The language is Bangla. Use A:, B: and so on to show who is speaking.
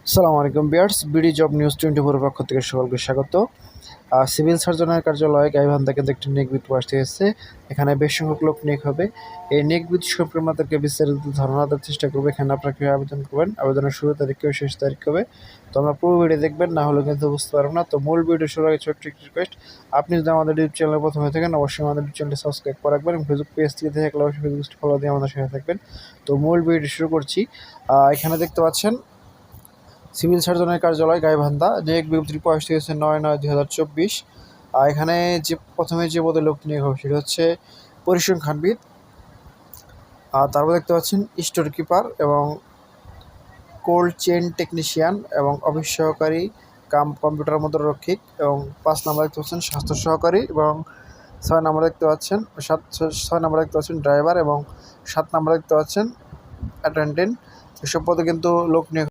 A: আসসালামু আলাইকুম ভিউয়ার্স, বিডি জব নিউজ 24 পক্ষ থেকে সকলকে স্বাগত। সিভিল সার্জনের কার্যালয়ে গাইবান্ধা কিন্তু একটি নিয়োগ বিজ্ঞপ্তি আসতে এসেছে। এখানে বেশ সংখ্যক লোক নিয়োগ হবে। এই নিয়োগ বিজ্ঞপ্তি সম্পর্কে আমাদেরকে বিস্তারিত ধারণা দেওয়ার চেষ্টা করবো। এখানে আপনারা কীভাবে আবেদন করবেন, আবেদনের শুরু তারিখ কবে, শেষ তারিখ কবে। তো আমরা পুরো ভিডিও দেখবেন, না হলে কিন্তু বুঝতে পারবো না। তো মূল ভিডিও শুরু আগে ছোট্ট একটি রিকোয়েস্ট, আপনি যদি আমাদের ইউটিউব চ্যানেলে প্রথম হয়ে থাকেন অবশ্যই আমাদের ইউটিউব চ্যানেলটি সাবস্ক্রাইব করে রাখবেন এবং ফেসবুক পেজ থেকে থাকলে অবশ্যই ফেসবুক ফলো দিয়ে আমাদের সাথে থাকবেন। তো মূল ভিডিও শুরু করছি। এখানে দেখতে পাচ্ছেন সিভিল সার্জনের কার্যালয় গাইবান্ধা, নিয়োগ বিজ্ঞপ্তির বয়স হয়েছে 9/9/2024। এখানে যে প্রথমে যে পদে লোক নিয়োগ হবে সেটা হচ্ছে পরিসংখ্যানবিদ। তারপর দেখতে পাচ্ছেন স্টোর কিপার এবং কোল্ড চেইন টেকনিশিয়ান এবং অফিস সহকারী কম্পিউটার মুদ্রারক্ষিক, এবং 5 নম্বর দেখতে পাচ্ছেন স্বাস্থ্য সহকারী, এবং 6 নম্বর দেখতে পাচ্ছেন 6 নম্বর দেখতে পাচ্ছেন ড্রাইভার, এবং 7 নম্বর দেখতে পাচ্ছেন অ্যাটেন্ডেন্ট। এসব পদে কিন্তু লোক নিয়োগ